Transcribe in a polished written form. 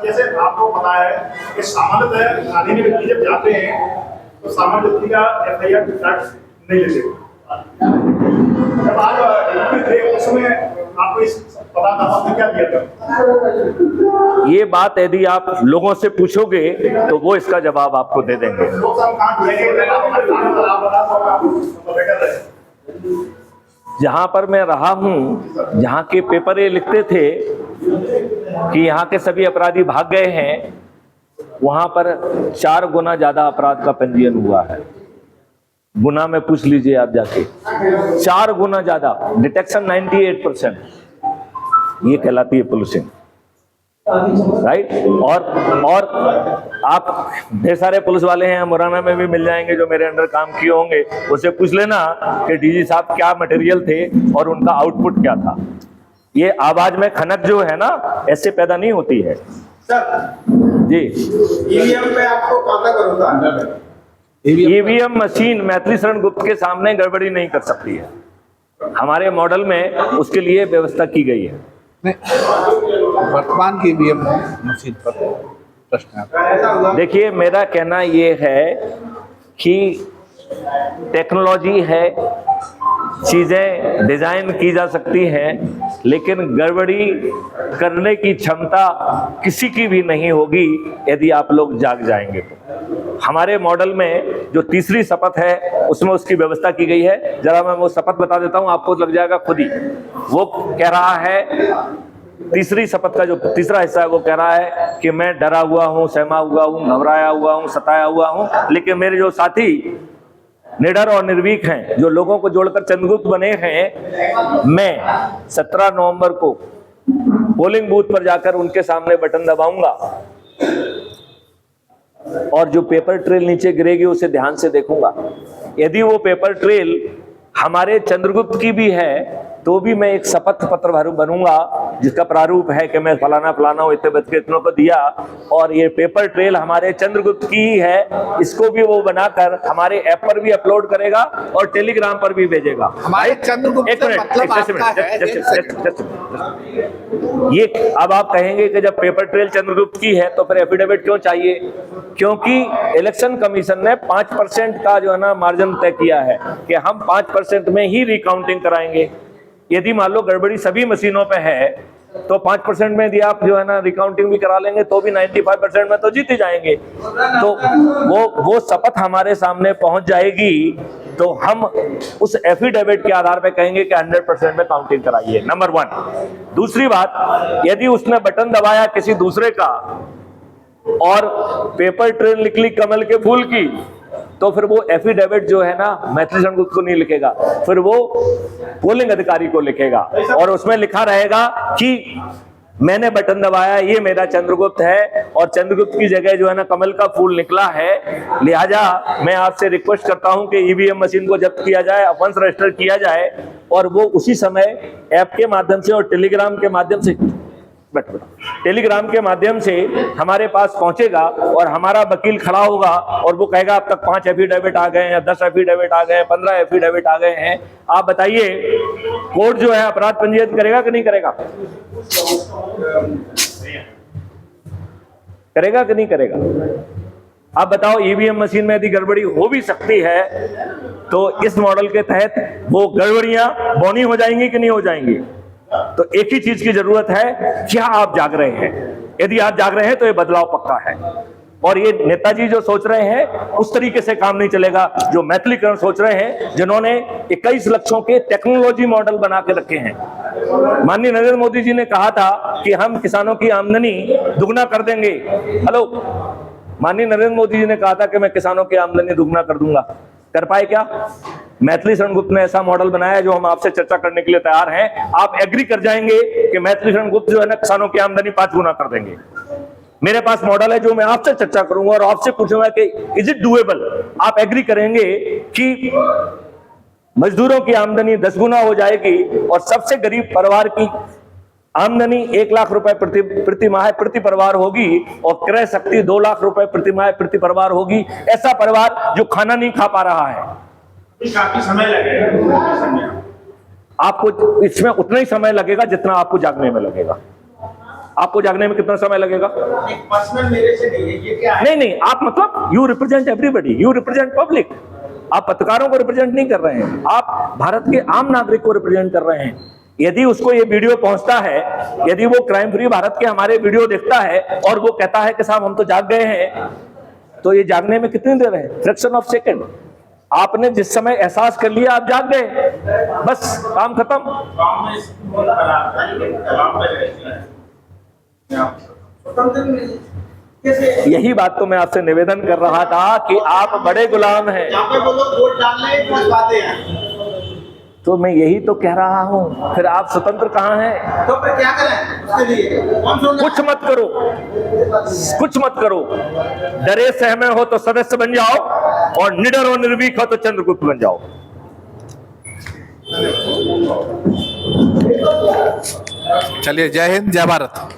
जैसे आपको पता है कि सामान्यतः थाने में व्यक्ति जब जाते हैं तो सामान्य व्यक्ति का FIR दर्ज नहीं लेते। जब आप थे उस समय आपको इस पता था, आपने क्या किया था? ये बात यदि आप लोगों से पूछोगे तो वो इसका जवाब आपको दे देंगे। लोग सब कहाँ जुड़ेंगे? आप बता दो बेटर है। जहाँ पर मैं रहा हूँ, जहाँ के पेपर ये लिखते थे कि यहाँ के सभी अपराधी भाग गए हैं, वहाँ पर 4 गुना ज्यादा अपराध का पंजीयन हुआ है। गुना में पूछ लीजिए आप जाके, 4 गुना ज्यादा। डिटेक्शन 98%। ये कहलाती है पुलिसिंग, राइट। और आप ढेर सारे पुलिस वाले हैं, मुरैना में भी मिल जाएंगे जो मेरे अंडर काम किए होंगे, उससे पूछ लेना कि डीजी साहब क्या मटेरियल थे और उनका आउटपुट क्या था। ये आवाज में खनक जो है ना, ऐसे पैदा नहीं होती है। सर जी, ईवीएम पे आपको कौन करूँगा? ईवीएम मशीन मैथिली शरण गुप्त के सामने गड़बड़ी नहीं कर सकती है। हमारे मॉडल में उसके लिए व्यवस्था की गई है। वर्तमान की ईवीएम मशीन पर प्रश्न है। देखिए, मेरा कहना ये है कि टेक्नोलॉजी है, चीजें डिजाइन की जा सकती हैं, लेकिन गड़बड़ी करने की क्षमता किसी की भी नहीं होगी यदि आप लोग जाग जाएंगे तो। हमारे मॉडल में जो तीसरी शपथ है उसमें उसकी व्यवस्था की गई है। जरा मैं वो शपथ बता देता हूं, आपको लग जाएगा खुद ही। वो कह रहा है, तीसरी शपथ का जो तीसरा हिस्सा है वो कह रहा है कि मैं डरा हुआ हूं, सहमा हुआ हूं, घबराया हुआ हूं, सताया हुआ हूं, लेकिन मेरे जो साथी निडर और निर्भीक हैं, जो लोगों को जोड़कर चंद्रगुप्त बने हैं, मैं 17 नवंबर को पोलिंग बूथ पर जाकर उनके सामने बटन दबाऊंगा और जो पेपर ट्रेल नीचे गिरेगी उसे ध्यान से देखूंगा। यदि वो पेपर ट्रेल हमारे चंद्रगुप्त की भी है तो भी मैं एक शपथ पत्र बनूंगा जिसका प्रारूप है कि मैं फलाना फलाना इतने बज के इतनों को दिया, और ये पेपर ट्रेल हमारे चंद्रगुप्त की ही है। इसको भी वो बनाकर हमारे ऐप पर भी अपलोड करेगा और टेलीग्राम पर भी भेजेगा। हमारे चंद्रगुप्त एक मिनट, ये अब आप कहेंगे कि जब पेपर ट्रेल चंद्रगुप्त की है तो फिर एफिडेविट क्यों चाहिए? क्योंकि इलेक्शन कमीशन ने 5% का जो है ना मार्जिन तय किया है कि हम 5% में ही रिकाउंटिंग कराएंगे। यदि मान लो गड़बड़ी सभी मशीनों पे है तो 5% में यदि आप जो है ना रिकाउंटिंग भी करा लेंगे तो भी 95% में तो जीत ही जाएंगे। तो वो शपथ हमारे सामने पहुंच जाएगी तो हम उस एफिडेविट के आधार पे कहेंगे कि 100% में काउंटिंग कराइए, नंबर 1। दूसरी बात, यदि उसने बटन दबाया किसी दूसरे का और पेपर ट्रेल निकली कमल के फूल की, तो फिर वो एफिडेविट जो है ना मैथिली शरण गुप्त को नहीं लिखेगा, फिर वो पोलिंग अधिकारी को लिखेगा और उसमें लिखा रहेगा कि मैंने बटन दबाया, ये मेरा चंद्रगुप्त है और चंद्रगुप्त की जगह जो है ना कमल का फूल निकला है। लिहाजा मैं आपसे रिक्वेस्ट करता हूं कि ईवीएम मशीन को जब्त किया जाए, अपंस रजिस्टर किया जाए और वो उसी समय ऐप के माध्यम से और टेलीग्राम के माध्यम से हमारे पास पहुंचेगा और हमारा वकील खड़ा होगा और वो कहेगा अब तक 5 एफिडेविट आ गए हैं, 10 एफिडेविट आ गए, 15 एफिडेविट आ गए हैं। आप बताइए, कोर्ट जो है अपराध पंजीयन करेगा कि नहीं करेगा? करेगा कि नहीं करेगा? आप बताओ, ईवीएम मशीन में यदि गड़बड़ी हो भी सकती है तो इस मॉडल के तहत वो गड़बड़ियां बौनी हो जाएंगी कि नहीं हो जाएंगी? तो एक ही चीज की जरूरत है, क्या आप जाग रहे हैं? यदि आप जाग रहे हैं तो ये बदलाव पक्का है। और ये नेताजी जो सोच रहे हैं उस तरीके से काम नहीं चलेगा जो मैथिलीकरण सोच रहे हैं, जिन्होंने 21 लक्षों के टेक्नोलॉजी मॉडल बना के रखे हैं। माननीय नरेंद्र मोदी जी ने कहा था कि हम किसानों की आमदनी दुगना कर देंगे। हेलो, माननीय नरेंद्र मोदी जी ने कहा था कि मैं किसानों की आमदनी दुगना कर दूंगा। कर पाए क्या? मैथिली शरण गुप्त ने ऐसा मॉडल बनाया जो हम आपसे चर्चा करने के लिए तैयार हैं। आप एग्री कर जाएंगे कि मैथिली शरण गुप्त जो है ना किसानों की आमदनी 5 गुना कर देंगे। मेरे पास मॉडल है जो मैं आपसे चर्चा करूंगा और आपसे पूछूंगा कि इज इट डूएबल? आप एग्री करेंगे कि मजदूरों की आमदनी 10 गुना हो जाएगी और सबसे गरीब परिवार की आमदनी 1 लाख रुपए प्रति माह प्रति परिवार होगी और क्रय शक्ति 2 लाख रुपए प्रति माह प्रति परिवार होगी। ऐसा परिवार जो खाना नहीं खा पा रहा है। काफी समय लगेगा। आपको इसमें उतना ही समय लगेगा जितना आपको जागने में लगेगा। आपको जागने में कितना समय लगेगा? एक पर्सनल मेरे से नहीं है, ये क्या है? नहीं नहीं, आप मतलब you represent everybody, you represent public. आप पत्रकारों को रिप्रेजेंट नहीं कर रहे हैं, आप भारत के आम नागरिक को रिप्रेजेंट कर रहे हैं। यदि उसको ये वीडियो पहुंचता है, यदि वो क्राइम फ्री भारत के हमारे वीडियो देखता है और वो कहता है कि साहब हम तो जाग गए हैं, तो ये जागने में कितनी देर है? Fraction of second. आपने जिस समय एहसास कर लिया आप जाग गए, बस काम खत्म। गाँव में स्कूल खराब है, लेकिन दबाव पे रहती है। स्वतंत्र नहीं कैसे? यही बात तो मैं आपसे निवेदन कर रहा था कि आप बड़े गुलाम हैं। यहाँ पे वो लोग वोट डालने ही कुछ बातें हैं, तो मैं यही तो कह रहा हूं, फिर आप स्वतंत्र कहां हैं? तो फिर क्या करें उसके लिए? कौन सुन कुछ मत करो, कुछ मत करो। डरे सहमे हो तो सदस्य बन जाओ, और निडर और निर्भीक हो तो चंद्रगुप्त बन जाओ। चलिए, जय हिंद, जय भारत।